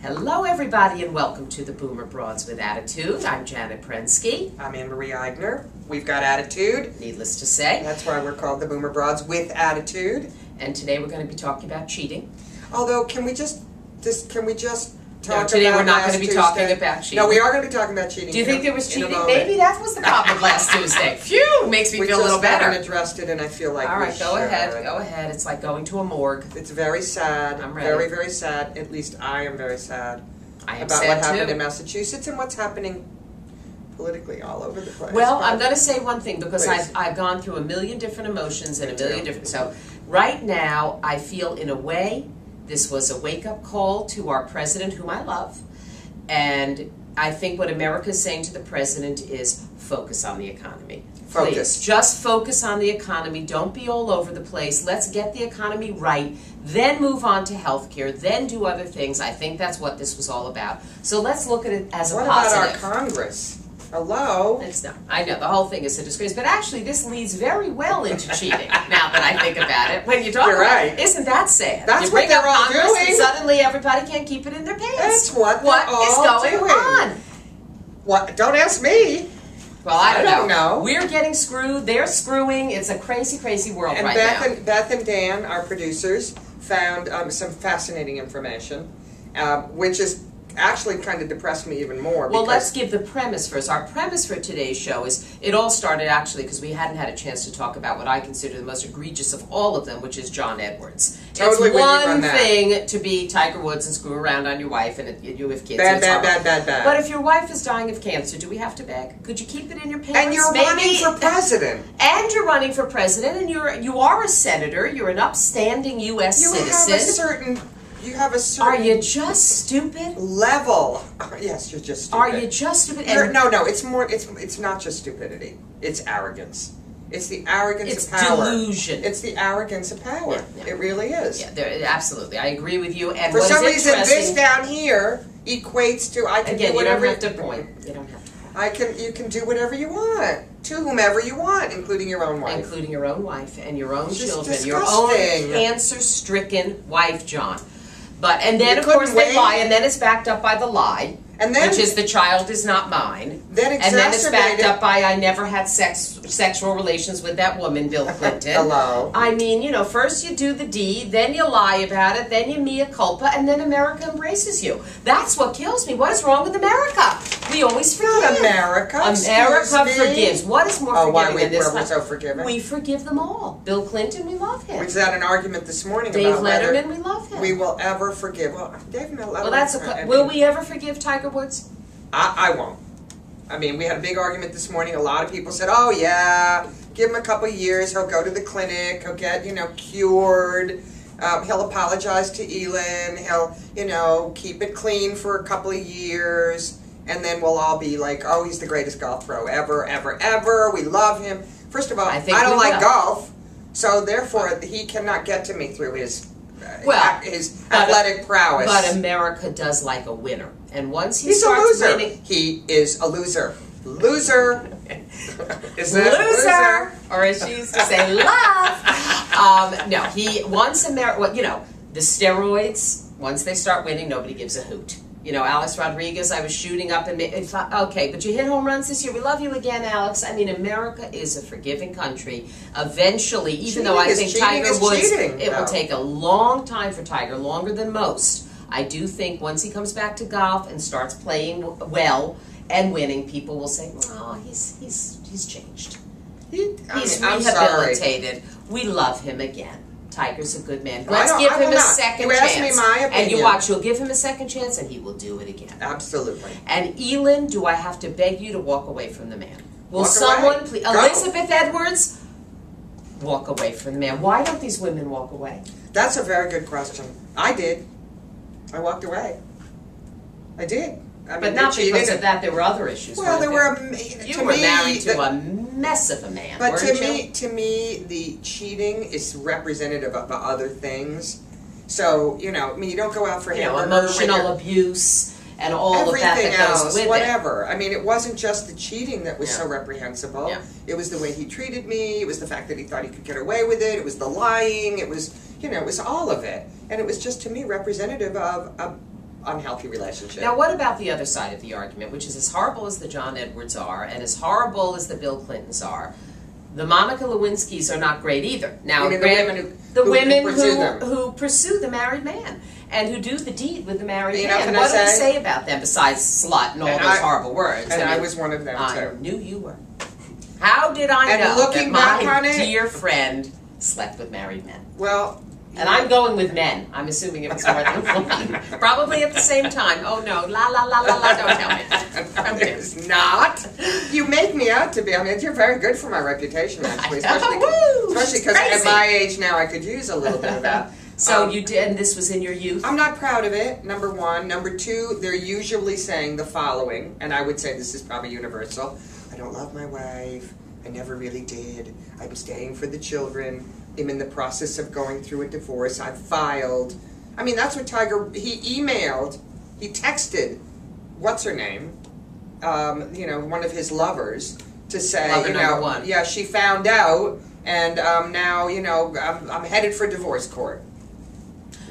Hello everybody and welcome to the Boomer Broads with Attitude. I'm Janet Prensky. I'm Anne-Marie Eigner. We've got attitude. Needless to say. That's why we're called the Boomer Broads with attitude. And today we're going to be talking about cheating. Although, can we just talk about today we're not going to be Tuesday? talking about cheating. No, we are going to be talking about cheating. Do you think there was cheating? Maybe that was the problem last Tuesday. Phew, makes me feel a little better. We just haven't addressed it, and I feel like all right, go should. ahead. Go ahead. It's like going to a morgue. It's very sad. I'm ready. Very, very sad. At least I am very sad. I am about sad what happened too. in Massachusetts and what's happening politically all over the place. Well, I'm going to say one thing because Please. I've gone through a million different emotions and Me a million too. different. So right now, I feel in a way this was a wake-up call to our president, whom I love, and I think what America is saying to the president is focus on the economy. Focus. Please, just focus on the economy. Don't be all over the place. Let's get the economy right, then move on to healthcare, then do other things. I think that's what this was all about. So let's look at it as a what positive. about our Congress? Hello? It's not. I know, the whole thing is a disgrace. But actually, this leads very well into cheating, now that I think about it. When you talk You're about right. it, isn't that sad? That's you bring what they're up all Congress doing. And suddenly everybody can't keep it in their pants. That's what they're is all going doing. on? What? Don't ask me. Well, I don't know. We're getting screwed. They're screwing. It's a crazy, crazy world And right Beth and Dan, our producers, found some fascinating information, which is actually kind of depressed me even more. Well, let's give the premise first. Our premise for today's show is, it all started actually because we hadn't had a chance to talk about what I consider the most egregious of all of them, which is John Edwards. Totally it's with you one on that. thing to be Tiger Woods and screw around on your wife and you have kids. Bad, and it's horrible. bad. But if your wife is dying of cancer, do we have to beg? Could you keep it in your pants? And you're Maybe. running for president. And you're running for president, and you are a senator. You're an upstanding U.S. citizen. You have a certain. Are you just stupid? Level? Yes, you're just stupid. Are you just stupid? No. It's more. It's not just stupidity. It's arrogance. It's the arrogance of power. It's delusion. It's the arrogance of power. Yeah. It really is. Yeah, absolutely. I agree with you. And For what some is reason, this interesting- down here equates to I can Again, do whatever. you don't have to point. You don't have to. You can do whatever you want to whomever you want, including your own wife. Including your own wife and your own It's just children. Your own disgusting. cancer-stricken wife, John. And then, You of course, couldn't they wait. lie, and then it's backed up by the lie, And then which is the child is not mine. Then And then it's backed exacerbated- up by I never had sexual relations with that woman, Bill Clinton. Hello. I mean, first you do the deed, then you lie about it, then you mea culpa, and then America embraces you. That's what kills me. What is wrong with America? We always forgive. Not America. America excuse me. forgives. What is more Oh, why forgiving than this? we're so forgiving? We forgive them all. Bill Clinton, we love him. We just had an argument this morning Dave about whether Letterman, we love him. we will ever forgive. Well, Dave Letterman. Well, that's will we ever forgive Tiger Woods? I won't. I mean, we had a big argument this morning. A lot of people said, "Oh yeah, give him a couple of years. He'll go to the clinic. He'll get cured. He'll apologize to Elin. He'll keep it clean for a couple of years, and then we'll all be like, oh, he's the greatest golf pro ever, ever, ever. We love him." First of all, I don't like golf, so therefore he cannot get to me through his athletic prowess. But America does like a winner, and once He's starts a loser. winning, He is a loser. Loser. Is that loser, or as she used to say, love. No, the steroids. Once they start winning, nobody gives a hoot. Alex Rodriguez, I was shooting up and okay, but you hit home runs this year. We love you again, Alex. I mean, America is a forgiving country. Eventually, even though I think Tiger Woods, it will take a long time for Tiger, longer than most. I do think once he comes back to golf and starts playing well and winning, people will say, "Oh, he's changed. He's rehabilitated. We love him again." Tiger's a good man. Let's give him a second chance. You asked me my opinion. And you watch, you'll give him a second chance and he will do it again. Absolutely. And Elin, do I have to beg you to walk away from the man? Will Walk someone away. please, Go. Elizabeth Edwards, walk away from the man. Why don't these women walk away? That's a very good question. I did. I walked away. I did. But not because of that, there were other issues. Well, there were. You were married to a mess of a man, but weren't you? to me, the cheating is representative of the other things. So you don't go out for emotional abuse and all of that else, goes with whatever. I mean, it wasn't just the cheating that was so reprehensible. Yeah. It was the way he treated me. It was the fact that he thought he could get away with it. It was the lying. It was, it was all of it. And it was just, to me, representative of unhealthy relationship. Now, what about the other side of the argument, which is as horrible as the John Edwards are, and as horrible as the Bill Clintons are, the Monica Lewinskys are not great either. Now, You mean the who women pursue them. who pursue the married man and who do the deed with the married You know, man. can I What do we say- say about them besides slut and all And those I- horrible words? And I I mean, was one of them I too. knew you were. How did I And know looking that back my on it- dear friend slept with married men? Well, And I'm going with men. I'm assuming it was more than one. Probably at the same time. Oh no, la la la la la, don't tell me. Don't do it. it's not. You make me out to be. I mean, you're very good for my reputation, actually. I know. Woo, Especially she's because at crazy. my age now, I could use a little bit of that. So you did, and this was in your youth? I'm not proud of it, number one. Number two, they're usually saying the following, and I would say this is probably universal. I don't love my wife. I never really did. I'm staying for the children. I'm in the process of going through a divorce. I've filed. I mean, that's what Tiger, he emailed, he texted, what's her name? One of his lovers to say, Lover number one. yeah, she found out, and now, I'm headed for divorce court.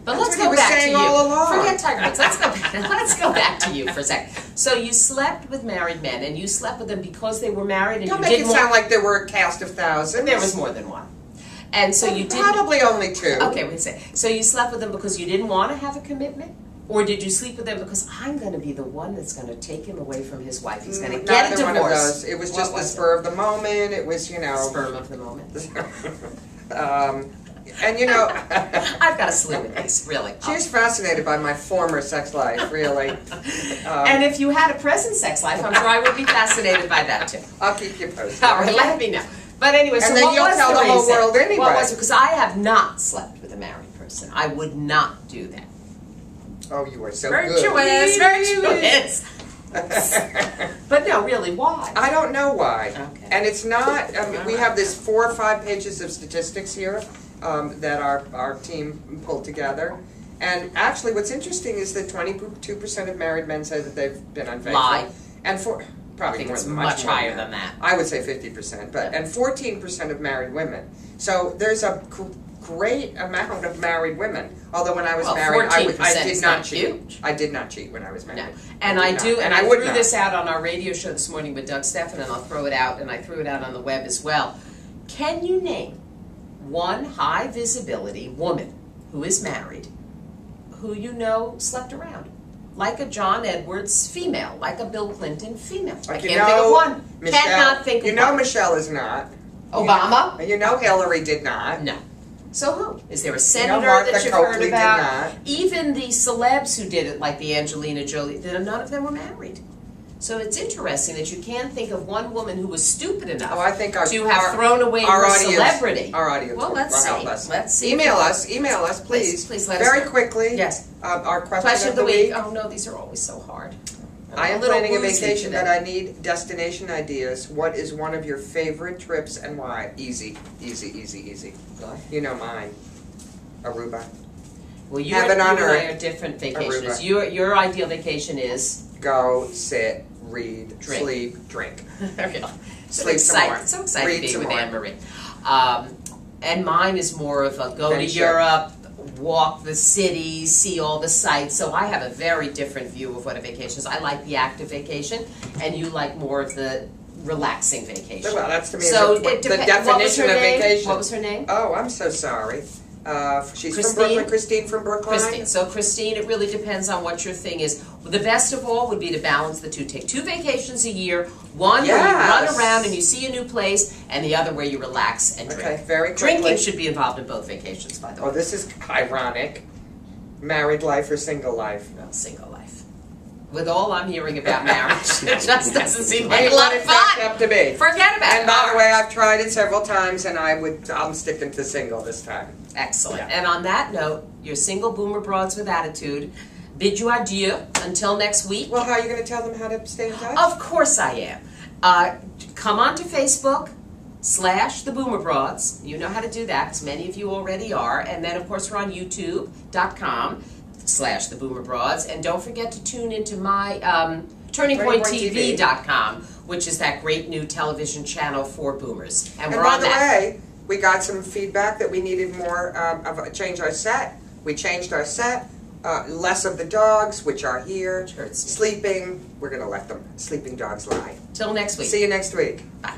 But That's let's what he go was back to saying you. all along. Forget Tiger Woods. Let's go back. Let's go back to you for a second. So you slept with married men, and you slept with them because they were married, and Don't you make it didn't sound want. like there were a cast of thousands. There was more than one, and so you didn't. Probably only two. Okay, wait a second. So you slept with them because you didn't want to have a commitment? Or did you sleep with them because I'm going to be the one that's going to take him away from his wife? He's going to get a Neither one of divorce. those. It was What just the was spur of the moment. It was, Sperm of the moment. And I've got a slew of these, really. she was fascinated by my former sex life, really. And if you had a present sex life, I'm sure I would be fascinated by that too. I'll keep you posted. All right, let me know. But anyway, so And then what you'll was tell the the whole reason? world anyway. What was it? Because I have not slept with a married person. I would not do that. Oh, you are so Virtuous, virtuous. But no, really, why? I don't know why. Okay. And it's not, we have this 4 or 5 pages of statistics here that our team pulled together. And actually what's interesting is that 22% of married men say that they've been unfaithful. Lie. And I probably think more, it's much more higher than that. I would say 50%, and 14% of married women. So there's a great amount of married women. Although when I was married, I 14% did is not not cheat. huge. I did not cheat when I was married. No. And I did do, not. and I would threw not. this out on our radio show this morning with Doug Steffen, and I'll throw it out, and I threw it out on the web as well. Can you name one high visibility woman who is married who you know slept around? Like a John Edwards female, like a Bill Clinton female. I Like, can't think of one. Michelle, Cannot think of You know one. Michelle is not. Obama? You know Hillary did not. No. So who? Is there a senator Martha that you've Coakley heard did about? not. Even the celebs who did it, like the Angelina Jolie, none of them were married. So it's interesting that you can't think of one woman who was stupid enough Oh, I think to have thrown away our her audience, celebrity. Our audience Well, will let's help see. us. Let's see. Email us, please. Please let us Very know. quickly. Yes. Our Question of the week. Oh no, these are always so hard. I am a little planning a woozy vacation, today. but I need destination ideas. What is one of your favorite trips and why? Easy, easy, easy, easy. You know mine. Aruba. Well, you Heaven on and I earth. are different vacations. Aruba. Your ideal vacation is Go, sit, read, Drink. sleep, drink. okay. Sleep some more. So excited Read to be some with more. Anne Marie. And mine is more of a go Adventure. to Europe, walk the cities, see all the sights. So I have a very different view of what a vacation is. I like the active vacation, and you like more of the relaxing vacation. Well, that's to me So the it depe- definition what was her of name? vacation. What was her name? Oh, I'm so sorry. She's Christine? from Brooklyn. Christine from Brookline. Christine. So Christine, it really depends on what your thing is. The best of all would be to balance the two. Take 2 vacations a year. One where you Yes. run around and you see a new place, and the other where you relax and drink. Okay, very quickly. Drinking should be involved in both vacations, by the way. Oh, this is ironic. Married life or single life? Well, single life. With all I'm hearing about marriage, it just doesn't seem like Ain't a lot what of it cracked fun. up to be. Forget about it. And by All the way, right. I've tried it several times, and I'm sticking to single this time. Excellent. Yeah. And on that note, your single boomer broads with attitude bid you adieu until next week. Well, how are you going to tell them how to stay in touch? Of course I am. Come on to Facebook /The Boomer Broads. You know how to do that because many of you already are. And then, of course, we're on YouTube.com /The Boomer Broads. And don't forget to tune into my TurningPointTV.com, which is that great new television channel for boomers. And And we're by on the that. way, we got some feedback that we needed more of a change our set. We changed our set. less of the dogs, which are here, Which hurts me. sleeping. We're going to let them sleeping dogs lie. Till next week. See you next week. Bye.